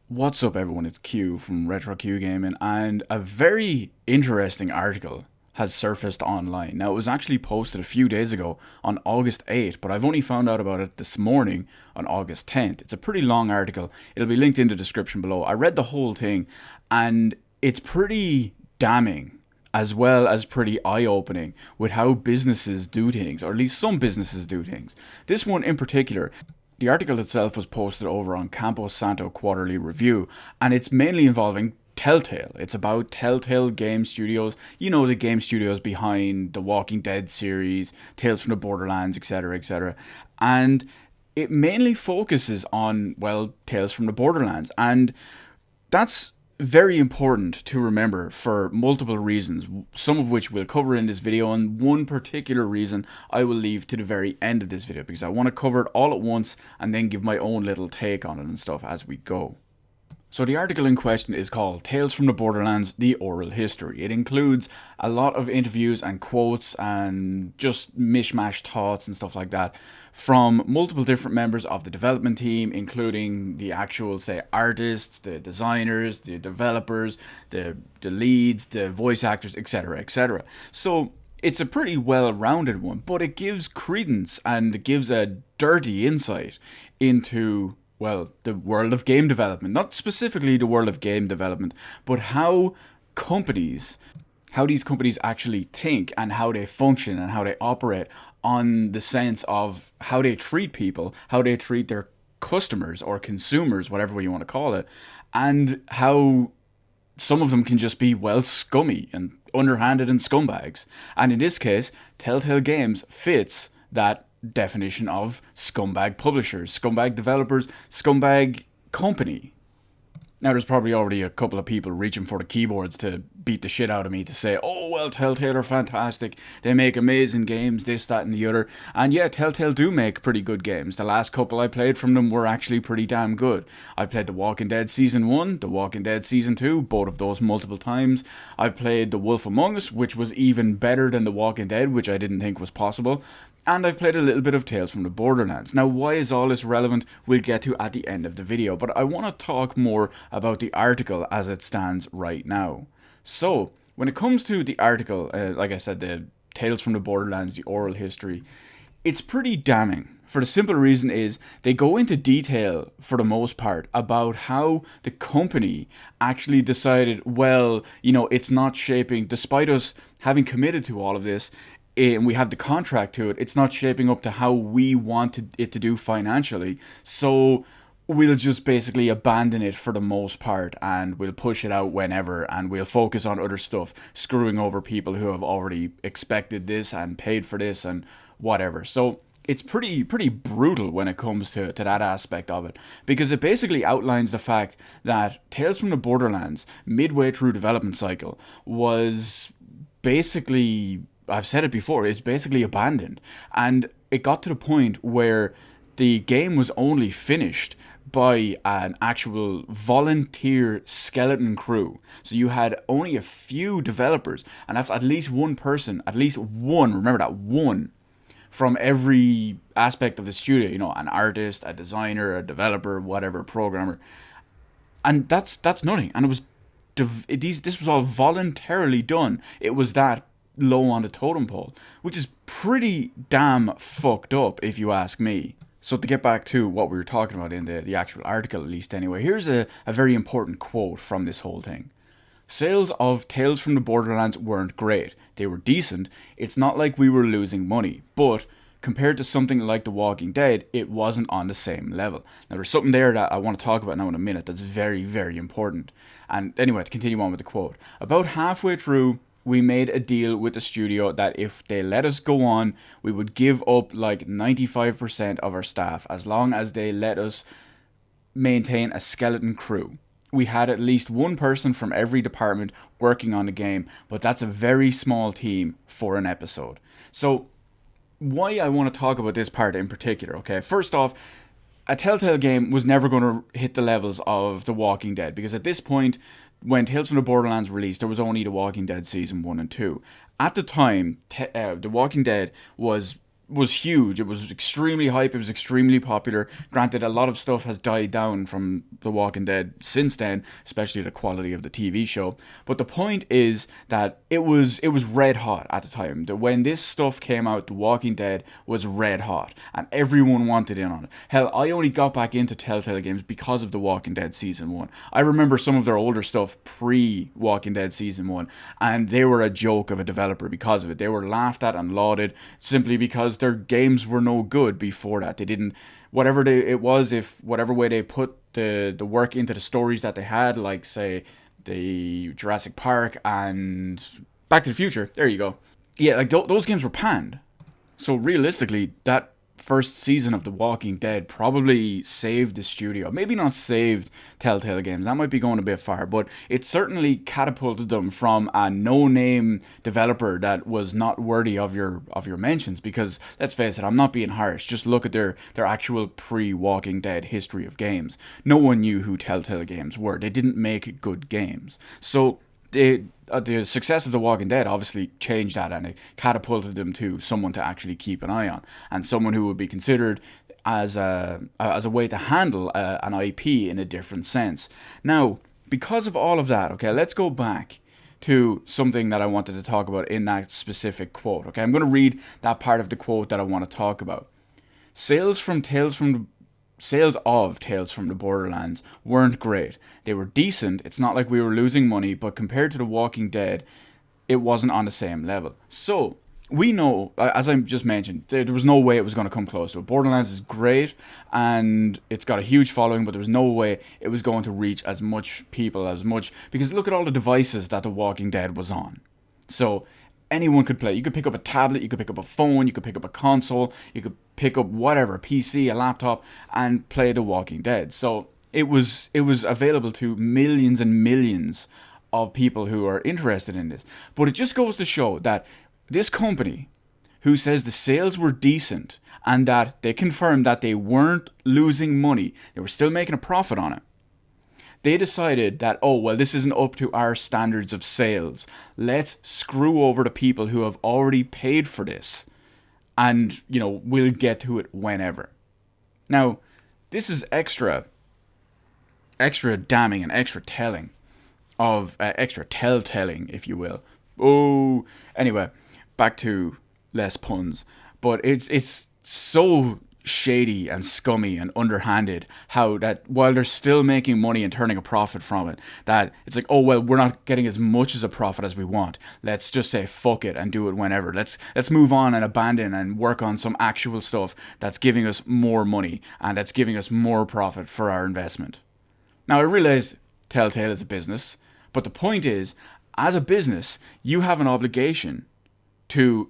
What's up, everyone? It's Q from Retro Q Gaming, and a very interesting article has surfaced online. Now, it was actually posted a few days ago on August 8th, but I've only found out about it this morning on August 10th. It's a pretty long article. It'll be linked in the description below. I read the whole thing, and it's pretty damning as well as pretty eye-opening with how businesses do things, or at least some businesses do things. This one in particular, the article itself was posted over on Campo Santo Quarterly Review, and it's mainly involving Telltale. It's about Telltale Game Studios, you know, the game studios behind the Walking Dead series, Tales from the Borderlands, etc., etc. And it mainly focuses on, well, Tales from the Borderlands. And that's very important to remember for multiple reasons, some of which we'll cover in this video, and one particular reason I will leave to the very end of this video because I want to cover it all at once and then give my own little take on it and stuff as we go. So the article in question is called Tales from the Borderlands, The Oral History. It includes a lot of interviews and quotes and just mishmash thoughts and stuff like that from multiple different members of the development team, including the actual, say, artists, the designers, the developers, the leads, the voice actors, etc., etc. So it's a pretty well-rounded one, but it gives credence and it gives a dirty insight into, well, the world of game development. Not specifically the world of game development, but how these companies actually think and how they function and how they operate, on the sense of how they treat people, how they treat their customers or consumers, whatever way you want to call it, and how some of them can just be, well, scummy and underhanded and scumbags. And in this case, Telltale Games fits that definition of scumbag publishers, scumbag developers, scumbag company. Now, there's probably already a couple of people reaching for the keyboards to beat the shit out of me to say, oh, well, Telltale are fantastic. They make amazing games, this, that, and the other. And yeah, Telltale do make pretty good games. The last couple I played from them were actually pretty damn good. I've played The Walking Dead Season 1, The Walking Dead Season 2, both of those multiple times. I've played The Wolf Among Us, which was even better than The Walking Dead, which I didn't think was possible. And I've played a little bit of Tales from the Borderlands. Now, why is all this relevant? We'll get to at the end of the video, but I want to talk more about the article as it stands right now. So, when it comes to the article, like I said, the Tales from the Borderlands, the oral history, it's pretty damning. For the simple reason is they go into detail, for the most part, about how the company actually decided, well, you know, it's not shaping, despite us having committed to all of this, and we have the contract to it, it's not shaping up to how we want it to do financially. So we'll just basically abandon it for the most part, and we'll push it out whenever, and we'll focus on other stuff, screwing over people who have already expected this and paid for this and whatever. So it's pretty brutal when it comes to that aspect of it, because it basically outlines the fact that Tales from the Borderlands, midway through development cycle, was basically, I've said it before, it's basically abandoned. And it got to the point where the game was only finished by an actual volunteer skeleton crew. So you had only a few developers, and that's at least one person, at least one, remember that, one, from every aspect of the studio, you know, an artist, a designer, a developer, whatever, programmer. And that's nothing. And it was, this was all voluntarily done. It was that low on the totem pole, which is pretty damn fucked up if you ask me. So to get back to what we were talking about in the actual article, at least anyway, here's a very important quote from this whole thing. Sales of Tales from the Borderlands weren't great. They were decent. It's not like we were losing money, but compared to something like The Walking Dead, it wasn't on the same level. Now, there's something there that I want to talk about now in a minute that's very, very important. And anyway, to continue on with the quote. About halfway through, we made a deal with the studio that if they let us go on, we would give up like 95% of our staff as long as they let us maintain a skeleton crew. We had at least one person from every department working on the game, but that's a very small team for an episode. So why I want to talk about this part in particular, okay? First off, a Telltale game was never going to hit the levels of The Walking Dead, because at this point, when Tales from the Borderlands released, there was only The Walking Dead Season 1 and 2. At the time, The Walking Dead was was huge. It was extremely hype. It was extremely popular. Granted, a lot of stuff has died down from The Walking Dead since then, especially the quality of the TV show. But the point is that it was red hot at the time. When this stuff came out, The Walking Dead was red hot, and everyone wanted in on it. Hell, I only got back into Telltale Games because of The Walking Dead Season 1. I remember some of their older stuff pre-Walking Dead Season 1, and they were a joke of a developer because of it. They were laughed at and lauded simply because their games were no good before that. They didn't, whatever way they put the work into the stories that they had, like say the Jurassic Park and Back to the Future. There you go. Yeah, like those games were panned. So realistically, that first season of The Walking Dead probably saved the studio. Maybe not saved Telltale Games, that might be going a bit far, but it certainly catapulted them from a no-name developer that was not worthy of your mentions. Because let's face it, I'm not being harsh. Just look at their actual pre-Walking Dead history of games. No one knew who Telltale Games were. They didn't make good games. So the success of The Walking Dead obviously changed that, and it catapulted them to someone to actually keep an eye on, and someone who would be considered as a way to handle an IP in a different sense. Now, because of all of that, okay, let's go back to something that I wanted to talk about in that specific quote. Okay, I'm going to read that part of the quote that I want to talk about. Sales of Tales from the Borderlands weren't great. They were decent. It's not like we were losing money, but compared to The Walking Dead, it wasn't on the same level. So, we know, as I just mentioned, there was no way it was going to come close to it. Borderlands is great, and it's got a huge following, but there was no way it was going to reach as much people, because look at all the devices that The Walking Dead was on. So, anyone could play. You could pick up a tablet, you could pick up a phone, you could pick up a console, you could pick up whatever, a PC, a laptop, and play The Walking Dead. So it was available to millions and millions of people who are interested in this. But it just goes to show that this company, who says the sales were decent and that they confirmed that they weren't losing money, they were still making a profit on it, they decided that, oh, well, this isn't up to our standards of sales. Let's screw over the people who have already paid for this. And, we'll get to it whenever. Now, this is extra damning and extra telling of, extra telltelling, if you will. Oh, anyway, back to less puns. But it's so shady and scummy and underhanded how that while they're still making money and turning a profit from it, that it's like, oh, well, we're not getting as much as a profit as we want, let's just say fuck it and do it whenever. Let's move on and abandon and work on some actual stuff that's giving us more money and that's giving us more profit for our investment. Now, I realize Telltale is a business, but the point is, as a business, you have an obligation to,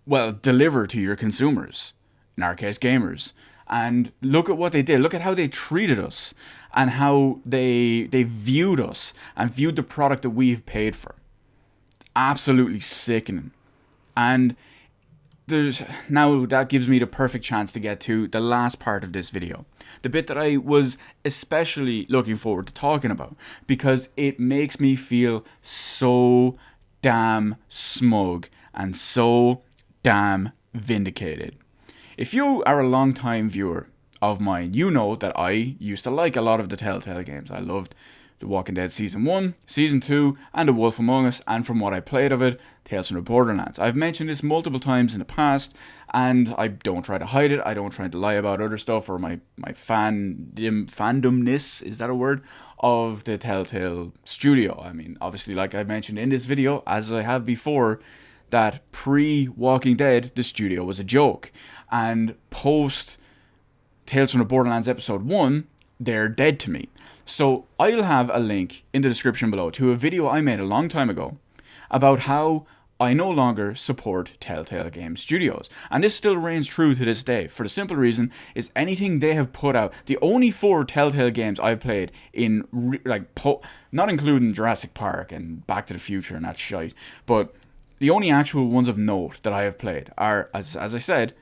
well, deliver to your consumers, in our case, gamers. And look at what they did. Look at how they treated us and how they viewed us and viewed the product that we've paid for. Absolutely sickening. And now that gives me the perfect chance to get to the last part of this video. The bit that I was especially looking forward to talking about, because it makes me feel so damn smug and so damn vindicated. If you are a long-time viewer of mine, you know that I used to like a lot of the Telltale games. I loved The Walking Dead Season 1, Season 2, and The Wolf Among Us, and from what I played of it, Tales from the Borderlands. I've mentioned this multiple times in the past, and I don't try to hide it. I don't try to lie about other stuff or my fandomness, is that a word, of the Telltale studio. I mean, obviously, like I mentioned in this video, as I have before, that pre-Walking Dead, the studio was a joke. And post Tales from the Borderlands Episode 1, they're dead to me. So I'll have a link in the description below to a video I made a long time ago about how I no longer support Telltale Games Studios. And this still reigns true to this day, for the simple reason is anything they have put out, the only 4 Telltale games I've played in, not including Jurassic Park and Back to the Future and that shite, but the only actual ones of note that I have played are, as I said,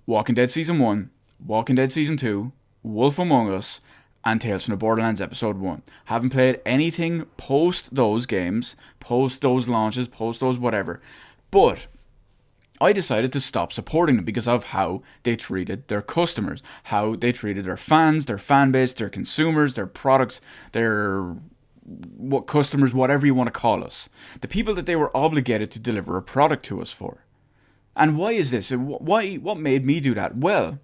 Walking Dead Season 1, Walking Dead Season 2, Wolf Among Us, and Tales from the Borderlands Episode 1. Haven't played anything post those games, post those launches, post those whatever. But I decided to stop supporting them because of how they treated their customers, how they treated their fans, their fan base, their consumers, their products, their what customers, whatever you want to call us, the people that they were obligated to deliver a product to us for. And why is this? What made me do that? Well,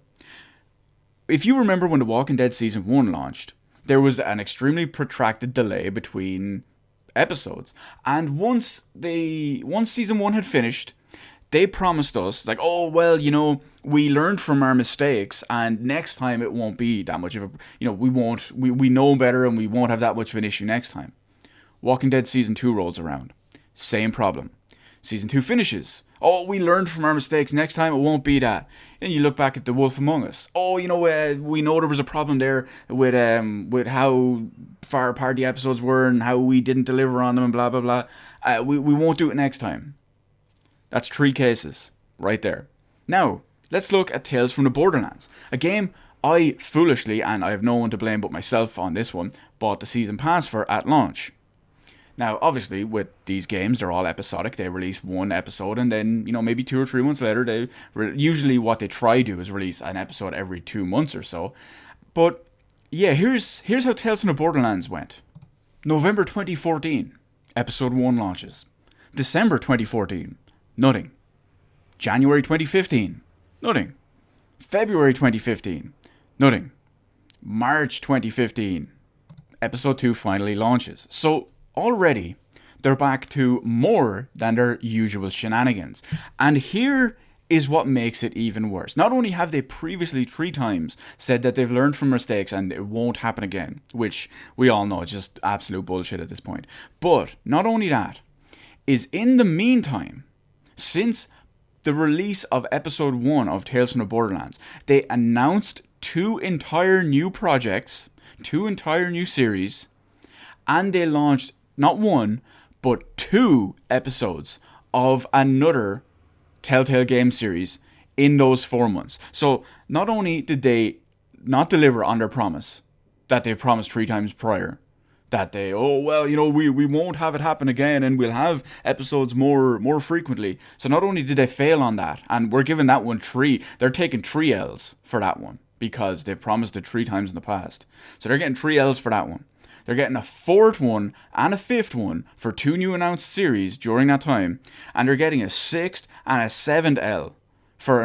if you remember when The Walking Dead Season 1 launched, there was an extremely protracted delay between episodes. And once Season 1 had finished, they promised us, like, oh, well, we learned from our mistakes, and next time it won't be that much of a, we know better and we won't have that much of an issue next time. Walking Dead Season 2 rolls around. Same problem. Season 2 finishes. Oh, we learned from our mistakes. Next time it won't be that. And you look back at The Wolf Among Us. Oh, we know there was a problem there with how far apart the episodes were and how we didn't deliver on them and blah, blah, blah. We won't do it next time. That's 3 cases right there. Now, let's look at Tales from the Borderlands. A game I foolishly, and I have no one to blame but myself on this one, bought the season pass for at launch. Now, obviously, with these games, they're all episodic. They release one episode, and then, maybe 2 or 3 months later, usually what they try to do is release an episode every 2 months or so. But, yeah, here's how Tales from the Borderlands went. November 2014, Episode 1 launches. December 2014, nothing. January 2015, nothing. February 2015, nothing. March 2015, Episode 2 finally launches. So, already, they're back to more than their usual shenanigans. And here is what makes it even worse. Not only have they previously 3 times said that they've learned from mistakes and it won't happen again, which we all know is just absolute bullshit at this point, but not only that, is in the meantime, since the release of Episode 1 of Tales from the Borderlands, they announced 2 entire new projects, 2 entire new series, and they launched not 1, but 2 episodes of another Telltale Games series in those 4 months. So not only did they not deliver on their promise that they promised 3 times prior, that they, we won't have it happen again and we'll have episodes more frequently. So not only did they fail on that, and we're giving that one 3, they're taking 3 L's for that one because they promised it 3 times in the past. So they're getting 3 L's for that one. They're getting a 4th one and a 5th one for 2 new announced series during that time, and they're getting a 6th and a 7th L for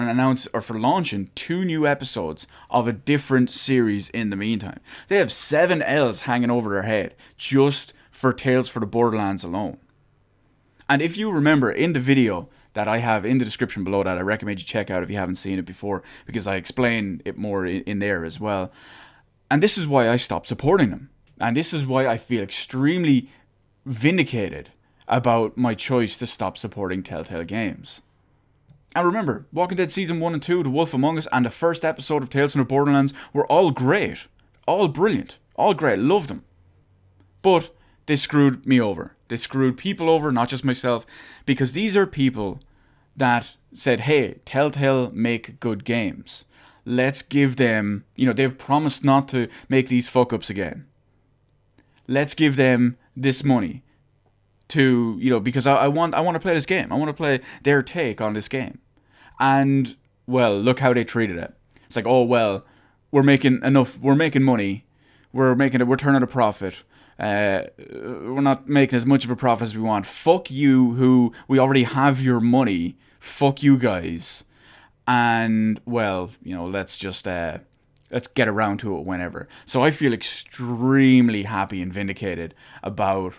for launching 2 new episodes of a different series in the meantime. They have 7 L's hanging over their head just for Tales for the Borderlands alone. And if you remember in the video that I have in the description below that I recommend you check out if you haven't seen it before, because I explain it more in there as well. And this is why I stopped supporting them. And this is why I feel extremely vindicated about my choice to stop supporting Telltale Games. And remember, Walking Dead Season 1 and 2, The Wolf Among Us, and the first episode of Tales from the Borderlands were all great. All brilliant. All great. Loved them. But they screwed me over. They screwed people over, not just myself, because these are people that said, hey, Telltale make good games. Let's give them, they've promised not to make these fuck-ups again. Let's give them this money to, because I want to play this game. I want to play their take on this game. And, well, look how they treated it. It's like, oh, well, we're making money. We're turning a profit. We're not making as much of a profit as we want. Fuck you, who we already have your money. Fuck you guys. And, well, let's just, let's get around to it whenever. So I feel extremely happy and vindicated about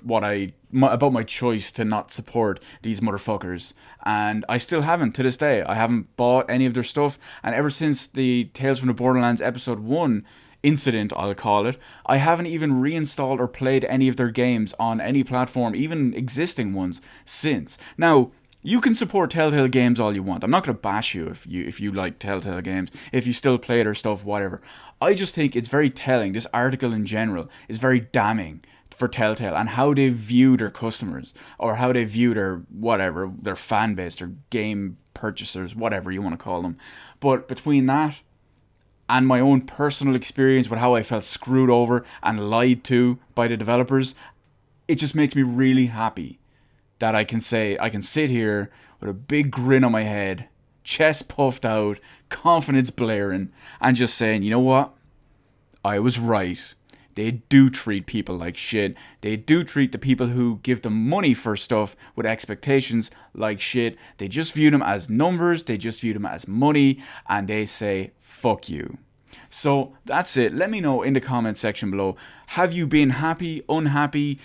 about my choice to not support these motherfuckers. And I still haven't to this day. I haven't bought any of their stuff. And ever since the Tales from the Borderlands Episode 1 incident, I'll call it, I haven't even reinstalled or played any of their games on any platform, even existing ones, since. Now, you can support Telltale Games all you want. I'm not going to bash you if you like Telltale Games, if you still play their stuff, whatever. I just think it's very telling. This article in general is very damning for Telltale and how they view their customers, or how they view their fan base, their game purchasers, whatever you want to call them. But between that and my own personal experience with how I felt screwed over and lied to by the developers, it just makes me really happy that I can say, I can sit here with a big grin on my head, chest puffed out, confidence blaring, and just saying, you know what? I was right. They do treat people like shit. They do treat the people who give them money for stuff with expectations like shit. They just view them as numbers. They just view them as money. And they say, fuck you. So that's it. Let me know in the comment section below. Have you been happy, unhappy,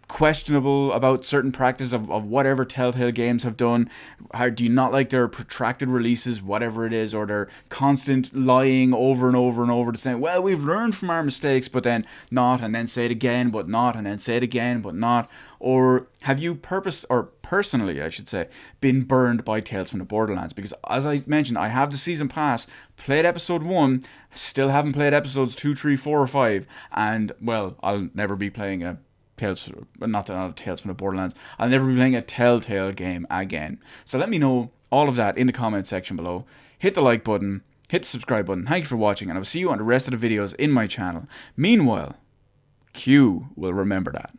questionable about certain practice of whatever Telltale Games have done? How do you not like their protracted releases, whatever it is, or their constant lying over and over and over to saying, well, we've learned from our mistakes, but then not, and then say it again, but not, and then say it again, but not? Or have you personally, I should say, been burned by Tales from the Borderlands? Because as I mentioned, I have the season pass, played episode 1, still haven't played episodes 2, 3, 4, or 5, and, well, I'll never be playing a Tales from the Borderlands. I'll never be playing a Telltale game again. So let me know all of that in the comment section below. Hit the like button, hit the subscribe button. Thank you for watching, and I will see you on the rest of the videos in my channel. Meanwhile, Q will remember that.